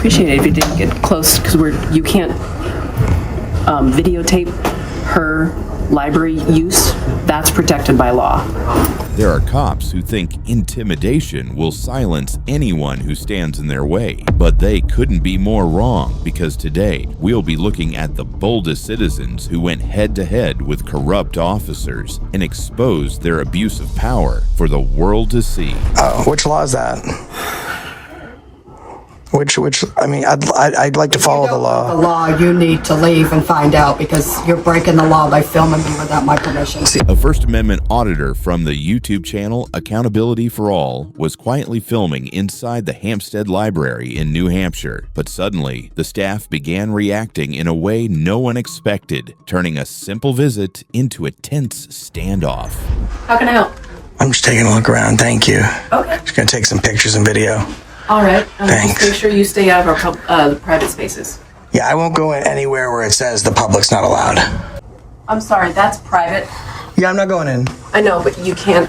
Appreciate it if you didn't get close, because you can't videotape her library use. That's protected by law. There are cops who think intimidation will silence anyone who stands in their way, but they couldn't be more wrong, because today we'll be looking at the boldest citizens who went head-to-head with corrupt officers and exposed their abuse of power for the world to see. Which law is that? I'd like to follow the law. The law, you need to leave and find out, because you're breaking the law by filming me without my permission. A First Amendment auditor from the YouTube channel Accountability for All was quietly filming inside the Hampstead Library in New Hampshire, but suddenly the staff began reacting in a way no one expected, turning a simple visit into a tense standoff. How can I help? I'm just taking a look around, thank you. Okay. Just gonna take some pictures and video. All right. Thanks. Just make sure you stay out of our private spaces. Yeah, I won't go in anywhere where it says the public's not allowed. I'm sorry, that's private. Yeah, I'm not going in. I know, but you can't.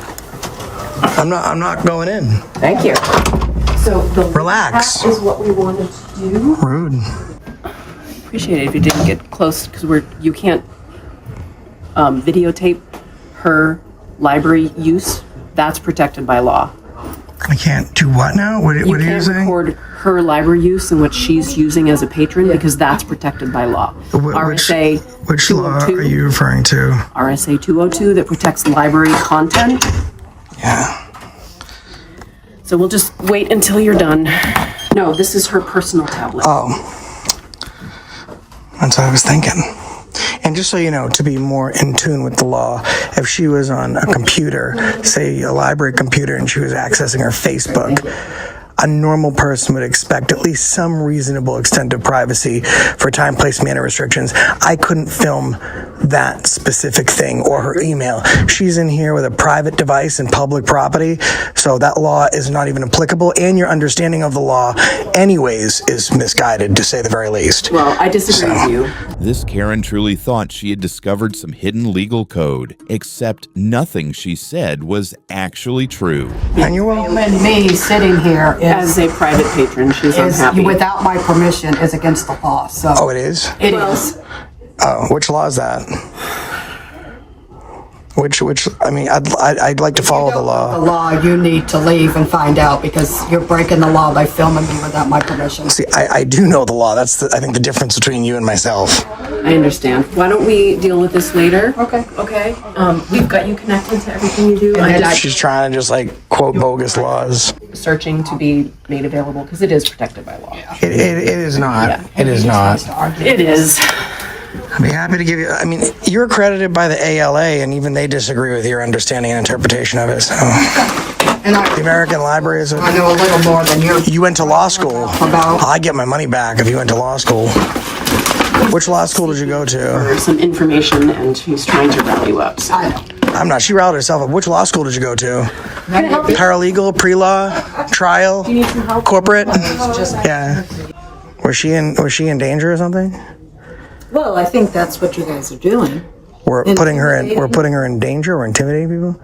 I'm not going in. Thank you. So Relax. That is what we wanted to do. Rude. Appreciate it if you didn't get close, because you can't videotape her library use. That's protected by law. I can't do what now? What are you You saying? can't record her library use and what she's using as a patron, because that's protected by law. RSA Which law are you referring to? RSA 202 that protects library content. Yeah. So we'll just wait until you're done. No, this is her personal tablet. Oh. That's what I was thinking. And just so you know, to be more in tune with the law, if she was on a computer, say a library computer, and she was accessing her Facebook, a normal person would expect at least some reasonable extent of privacy for time, place, manner restrictions. I couldn't film that specific thing or her email. She's in here with a private device and public property, so that law is not even applicable, and your understanding of the law anyways is misguided, to say the very least. Well, I disagree with you. This Karen truly thought she had discovered some hidden legal code, except nothing she said was actually true. And you will. And me sitting here As a private patron, she's unhappy. without my permission is against the law. So Oh, it is? it is. Oh, which law is that? I'd like to follow the The law. law, you need to leave and find out, because you're breaking the law by filming me without my permission. See, I do know the law. That's, I think, the difference between you and myself. I understand. Why don't we deal with this later? Okay. Okay. We've got you connected to everything you do. I'm just She's trying to just, quote bogus laws. searching to be made available, because it is protected by law. It is not. Yeah. It is not. It is. I'd be happy to give you, you're accredited by the ALA, and even they disagree with your understanding and interpretation of it. So, And the American Library is I know a little more than you. You went to law school. About. I get my money back if you went to law school. Which law school did you go to? For some information, and she's trying to rally you up. So. I know. I'm not. She riled herself up. Which law school did you go to? Paralegal, pre-law, trial, Do you need some help? corporate? Yeah. Was she in danger or something? Well, I think that's what you guys are doing. We're putting her in danger. We're intimidating people.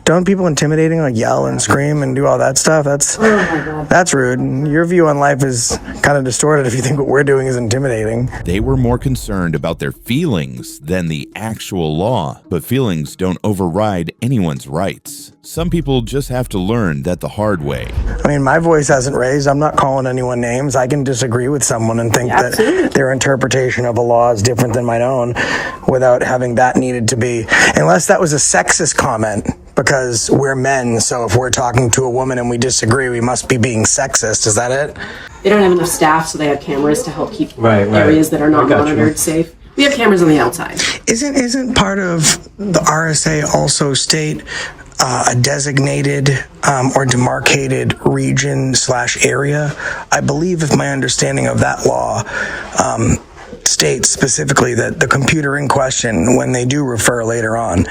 Don't people intimidating yell and scream and do all that stuff? That's rude. And your view on life is kind of distorted if you think what we're doing is intimidating. They were more concerned about their feelings than the actual law, but feelings don't override anyone's rights. Some people just have to learn that the hard way. My voice hasn't raised. I'm not calling anyone names. I can disagree with someone and think that their interpretation of a law is different than my own without having that needed to be, unless that was a sexist comment, because we're men, so if we're talking to a woman and we disagree, we must be being sexist. Is that it? They don't have enough staff, so they have cameras to help keep areas that are not monitored safe. We have cameras on the outside. Isn't part of the RSA also state a designated or demarcated region / area? I believe, if my understanding of that law states specifically that the computer in question, when they do refer later on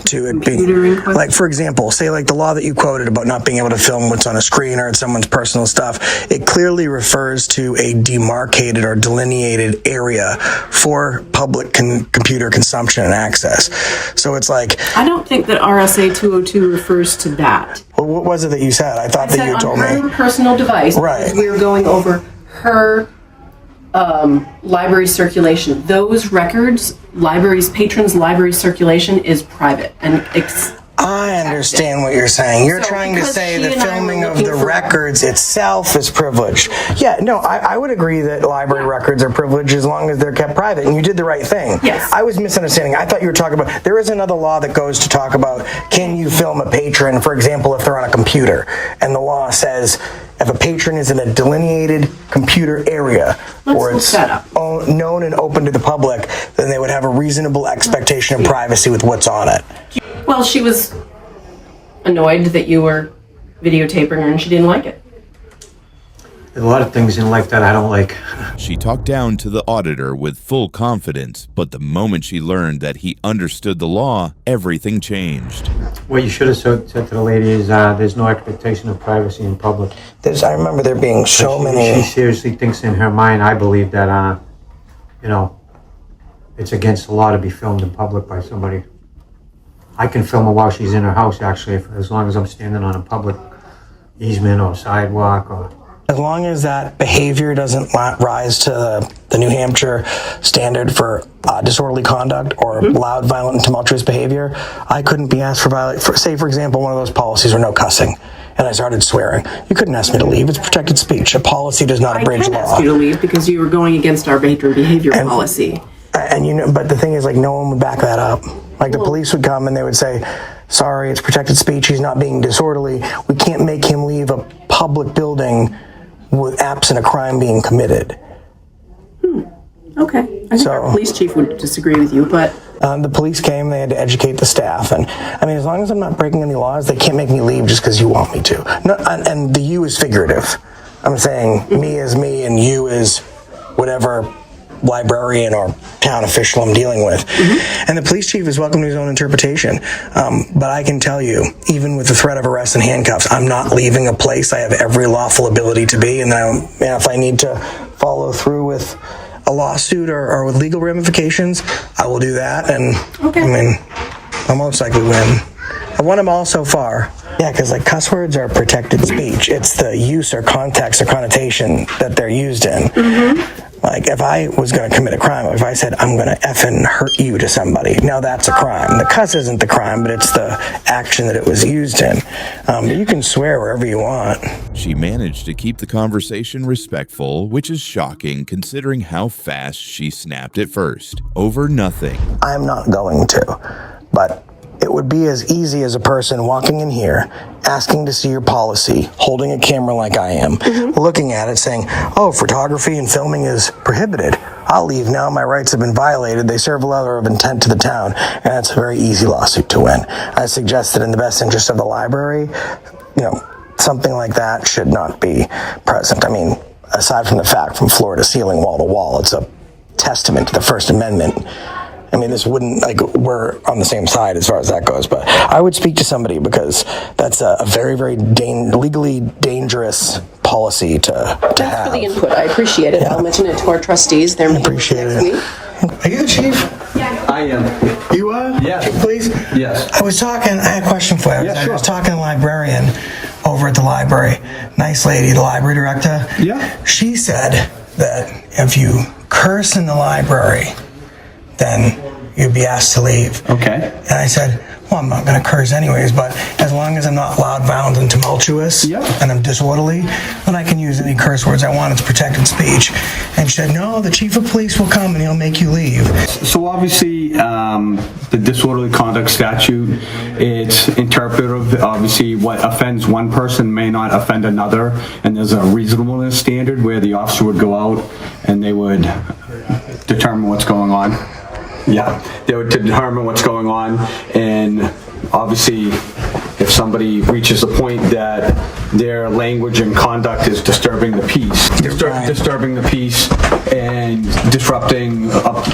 to it being, like, for example, say like the law that you quoted about not being able to film what's on a screen or someone's personal stuff, it clearly refers to a demarcated or delineated area for public computer consumption and access. So it's like, I don't think that RSA 202 refers to that. well, what was it that you said? I thought that you told me. On her personal device, right? We were going over her library circulation. Those records, patrons' library circulation is private and I understand what you're saying. You're So, trying to because say she the and I filming were of looking the for- records itself is privileged. Yeah, no, I would agree that library records are privileged as long as they're kept private, and you did the right thing. Yes. I was misunderstanding. I thought you were talking about, there is another law that goes to talk about, can you film a patron, for example, if they're on a computer, and the law says, if a patron is in a delineated computer area, or it's known and open to the public, then they would have a reasonable expectation of privacy with what's on it. Well, she was annoyed that you were videotaping her and she didn't like it. There's a lot of things in life that I don't like. She talked down to the auditor with full confidence, but the moment she learned that he understood the law, everything changed. What you should have said to the lady is there's no expectation of privacy in public. I remember there being so many. She seriously thinks in her mind, I believe that, it's against the law to be filmed in public by somebody. I can film her while she's in her house, actually, as long as I'm standing on a public easement or sidewalk or... As long as that behavior doesn't rise to the New Hampshire standard for disorderly conduct or loud, violent, and tumultuous behavior, I couldn't be asked say, for example, one of those policies were no cussing, and I started swearing. You couldn't ask me to leave. It's protected speech. A policy does not abridge law. I can ask you to leave because you were going against our patron behavior policy. And but the thing is, like, no one would back that up. Like, the police would come and they would say, sorry, it's protected speech. He's not being disorderly. We can't make him leave a public building with absent a crime being committed. Okay. I think our police chief would disagree with you, but... The police came, they had to educate the staff. And, I mean, as long as I'm not breaking any laws, they can't make me leave just because you want me to. No, and the you is figurative. I'm saying me is me and you is whatever librarian or town official I'm dealing with. And the police chief is welcome to his own interpretation. But I can tell you, even with the threat of arrest and handcuffs, I'm not leaving a place I have every lawful ability to be. And then if I need to follow through with a lawsuit or with legal ramifications, I will do that. And I mean, I'll most likely win. I won them all so far. Yeah, because like cuss words are protected speech. It's the use or context or connotation that they're used in. Like, if I was going to commit a crime, if I said, I'm going to effing hurt you to somebody, now that's a crime. The cuss isn't the crime, but it's the action that it was used in. But you can swear wherever you want. She managed to keep the conversation respectful, which is shocking considering how fast she snapped at first. Over nothing. I'm not going to, but it would be as easy as a person walking in here, asking to see your policy, holding a camera like I am, looking at it saying, oh, photography and filming is prohibited. I'll leave now. My rights have been violated. They serve a letter of intent to the town. And that's a very easy lawsuit to win. I suggest that in the best interest of the library, something like that should not be present. I mean, aside from the fact from floor to ceiling, wall to wall, it's a testament to the First Amendment. I mean, this wouldn't, we're on the same side as far as that goes, but I would speak to somebody because that's a very, very legally dangerous policy to have. Thanks for the input. I appreciate it. I'll mention it to our trustees. They're meeting next week. Are you the chief? Yeah. I am. You are? Yes. Chief, please? Yes. I had a question for you. I was talking to the librarian over at the library. Nice lady, the library director. Yeah. She said that if you curse in the library, then you'd be asked to leave. Okay. And I said, well, I'm not going to curse anyways, but as long as I'm not loud, violent, and tumultuous, and I'm disorderly, then I can use any curse words I want. It's protected speech. And she said, no, the chief of police will come and he'll make you leave. So obviously, the disorderly conduct statute, it's interpretive. Obviously, what offends one person may not offend another, and there's a reasonableness standard where the officer would go out and they would determine what's going on. Yeah, they would determine what's going on, and obviously if somebody reaches a point that their language and conduct is disturbing the peace, disturbing the peace and disrupting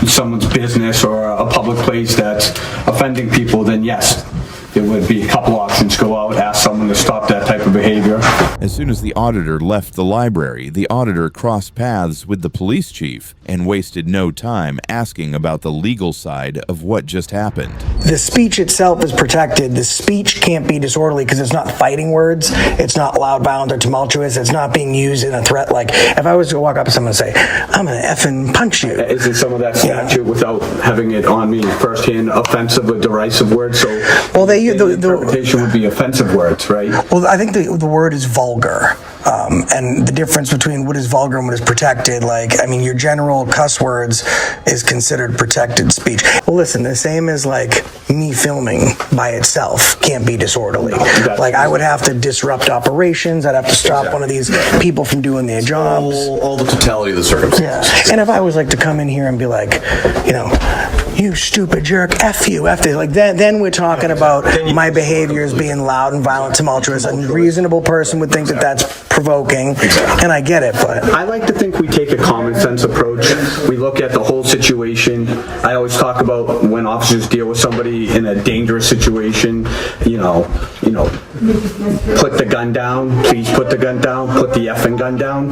someone's business or a public place that's offending people, then yes, there would be a couple options. Go out, ask someone to stop that type of behavior. As soon as the auditor left the library, the auditor crossed paths with the police chief and wasted no time asking about the legal side of what just happened. The speech itself is protected. The speech can't be disorderly because it's not fighting words. It's not loud, violent, or tumultuous. It's not being used in a threat. Like if I was to walk up to someone and say, I'm going to effing punch you. Isn't some of that statute without having it on me firsthand offensive or derisive words? So well, the interpretation would be offensive words, right? Well, I think the word is vulgar. And the difference between what is vulgar and what is protected, like, I mean, your general cuss words is considered protected speech. Well, listen, the same as like me filming by itself can't be disorderly. Like I would have to disrupt operations. I'd have to stop one of these people from doing their jobs. All the totality of the circumstances. Yeah. And if I was like to come in here and be like, you stupid jerk, F you, like then we're talking about my behavior as being loud and violent, tumultuous. A reasonable person would think that that's provoking, and I get it, but I like to think we take a common sense approach. We look at the whole situation. I always talk about when officers deal with somebody in a dangerous situation, put the gun down, please put the gun down, put the effing gun down.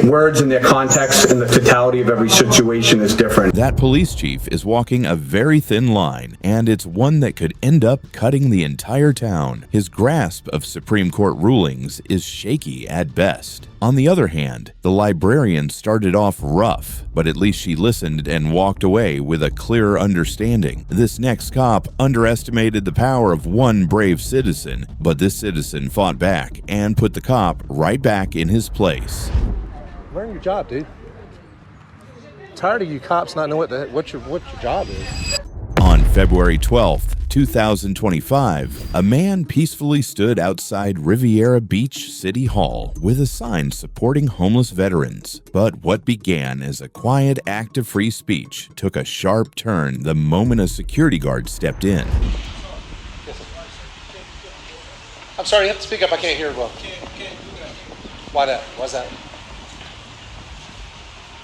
Words in their context and the totality of every situation is different. That police chief is walking a very thin line, and it's one that could end up cutting the entire town. His grasp of Supreme Court rulings is shaky at best. On the other hand, the librarian started off rough, but at least she listened and walked away with a clearer understanding. This next cop underestimated the power of one brave citizen, but this citizen fought back and put the cop right back in his place. Learn your job, dude. Tired of you cops not knowing what your job is. On February 12th, 2025, a man peacefully stood outside Riviera Beach City Hall with a sign supporting homeless veterans. But what began as a quiet act of free speech took a sharp turn the moment a security guard stepped in. I'm sorry, you have to speak up. I can't hear well. Why that? Why's that?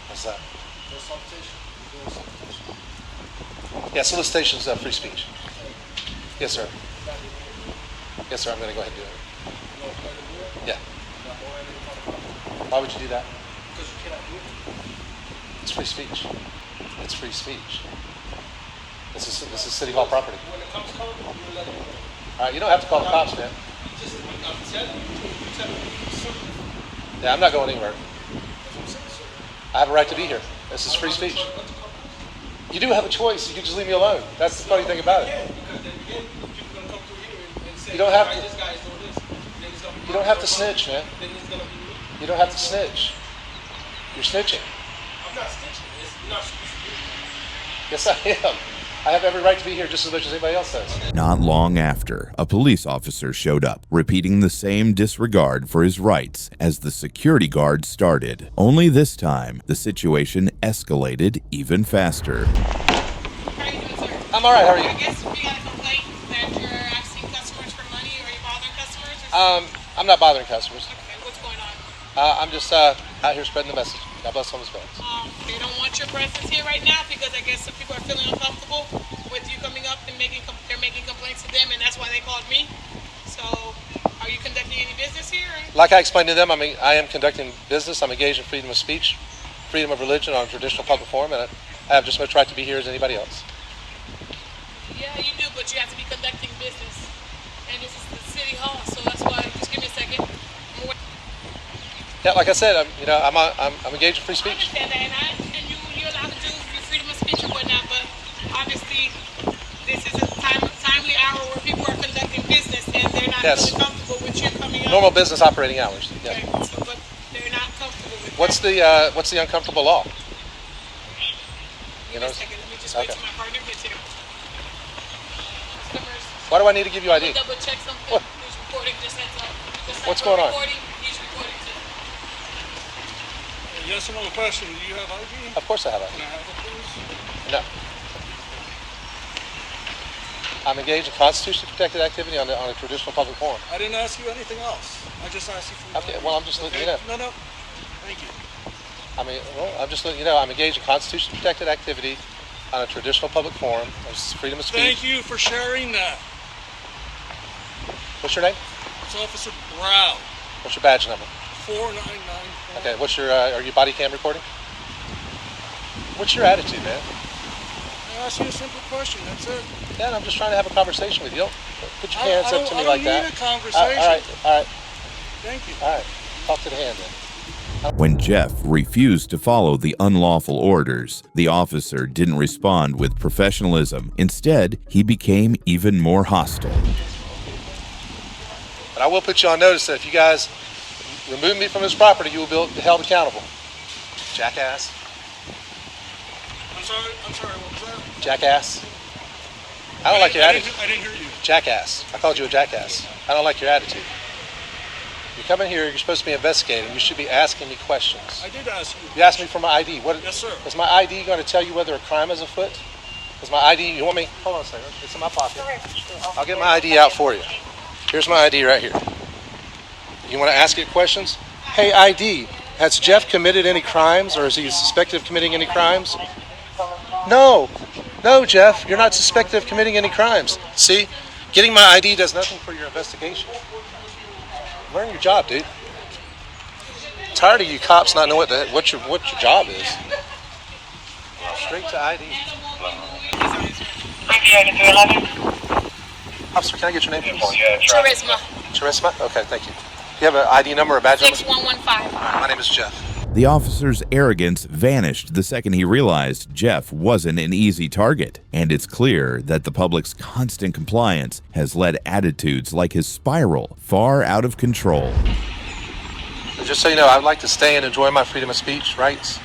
What's that? Yeah, solicitation is free speech. Yes, sir. Yes, sir. I'm going to go ahead and do it. Yeah. Why would you do that? Because you cannot do it. It's free speech. It's free speech. This is City Hall property. When the cops come, you let them know. All right, you don't have to call the cops, man. I'm telling you. Yeah, I'm not going anywhere. I have a right to be here. This is free speech. You do have a choice. You can just leave me alone. That's the funny thing about it. You don't have to. You don't have to snitch, man. You don't have to snitch. You're snitching. I'm not snitching. You're not snitching. Yes, I am. I have every right to be here just as much as anybody else does. Not long after, a police officer showed up, repeating the same disregard for his rights as the security guard started. Only this time, the situation escalated even faster. How are you doing, sir? I'm all right. How are you? I guess we got a complaint that you're asking customers for money. Are you bothering customers? Or I'm not bothering customers. okay, what's going on? I'm just out here spreading the message. God bless homeless veterans. They don't want your presence here right now because I guess some people are feeling uncomfortable with you coming up and they're making complaints to them, and that's why they called me. So, are you conducting any business here? Like I explained to them, I am conducting business. I'm engaged in freedom of speech, freedom of religion on a traditional public forum, and I have just as much right to be here as anybody else. Yeah, you do, but you have to be conducting business. And this is the city hall, so that's why. Just give me a second. Yeah, like I said, I'm engaged in free speech. I understand that, and you're allowed to do your freedom of speech or whatnot, but obviously this is a timely hour where people are conducting business and they're not really comfortable with you coming up. Normal business operating hours. Yeah. Okay, so, but they're not comfortable with What's that. the uncomfortable law? Give me a second. Let me just wait till my partner gets here. Customers. Why do I need to give you ID? Double check something. What? He's recording. Just heads up. What's going on? He's recording too. Yes or no question, do you have ID? Of course I have ID. Can I have it, please? No. I'm engaged in constitutionally protected activity on a traditional public forum. I didn't ask you anything else. I just asked you for your Okay, ID. well, I'm just letting you know. No. Thank you. I mean, well, I'm just letting you know I'm engaged in constitutionally protected activity on a traditional public forum. There's freedom of speech. Thank you for sharing that. What's your name? It's Officer Brown. What's your badge number? 4994. Okay, what's your, are you body cam recording? What's your attitude, man? I asked you a simple question, that's it. Yeah, I'm just trying to have a conversation with you. Don't put your I hands up to me like that. I don't need a conversation. All right. Thank you. All right. Talk to the hand then. When Jeff refused to follow the unlawful orders, the officer didn't respond with professionalism. Instead, he became even more hostile. But I will put you on notice that if you guys remove me from this property, you will be held accountable. Jackass. I'm sorry, what was that? Jackass. I don't like your attitude. I didn't hear you. Jackass. I called you a jackass. I don't like your attitude. You come in here, you're supposed to be investigating. You should be asking me questions. I did ask you. You asked me for my ID. Yes, sir. Is my ID going to tell you whether a crime is afoot? Is my ID, you want me? Hold on a second. It's in my pocket. I'll get my ID out for you. Here's my ID right here. You want to ask it questions? Hey, ID, has Jeff committed any crimes, or is he suspected of committing any crimes? No, Jeff, you're not suspected of committing any crimes. See, getting my ID does nothing for your investigation. Learn your job, dude. I'm tired of you cops not knowing what your job is. Straight to ID. Officer, can I get your name, please? Charisma. Charisma? Okay, thank you. Do you have an ID number or badge number? 6115. My name is Jeff. The officer's arrogance vanished the second he realized Jeff wasn't an easy target, and it's clear that the public's constant compliance has led attitudes like his spiral far out of control. Just so you know, I'd like to stay and enjoy my freedom of speech rights,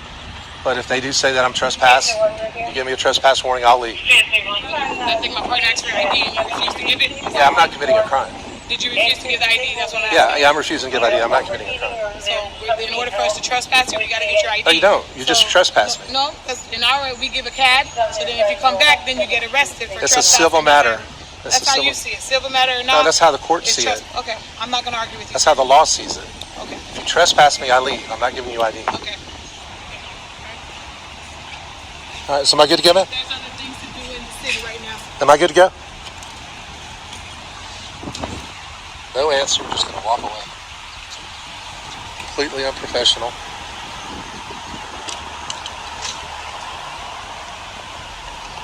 but if they do say that I'm trespassing, you give me a trespass warning, I'll leave. I think my partner asked for your ID and you refused to give it. Yeah, I'm not committing a crime. Did you refuse to give the ID? That's what I'm asking. Yeah, I'm refusing to give ID. I'm not committing a crime. So in order for us to trespass you, we got to get your ID. No, you don't. You just trespass me. No, because in our way, we give a CAD, so then if you come back, then you get arrested for It's trespassing. a civil matter. That's how you see it. Civil matter or not? No, that's how the courts see it. Okay, I'm not going to argue with you. That's how the law sees it. Okay. If you trespass me, I leave. I'm not giving you ID. Okay. All right, so am I good to go, man? There's other things to do in the city right now. Am I good to go? No answer. We're just going to walk away. Completely unprofessional.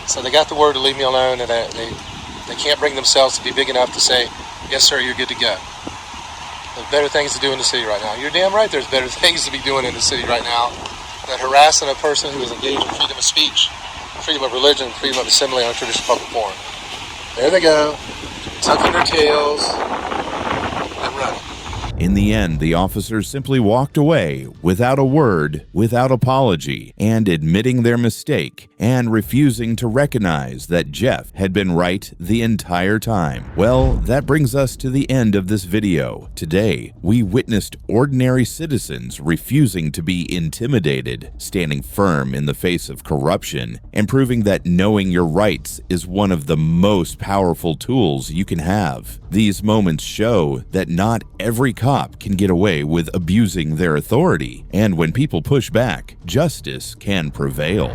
So they got the word to leave me alone, and they can't bring themselves to be big enough to say, yes, sir, you're good to go. There's better things to do in the city right now. You're damn right there's better things to be doing in the city right now than harassing a person who is engaged in freedom of speech, freedom of religion, freedom of assembly on a traditional public forum. There they go, tucking their tails and running. In the end, the officers simply walked away without a word, without apology, and admitting their mistake, and refusing to recognize that Jeff had been right the entire time. Well, that brings us to the end of this video. Today, we witnessed ordinary citizens refusing to be intimidated, standing firm in the face of corruption, and proving that knowing your rights is one of the most powerful tools you can have. These moments show that not every cop can get away with abusing their authority, and when people push back, justice can prevail.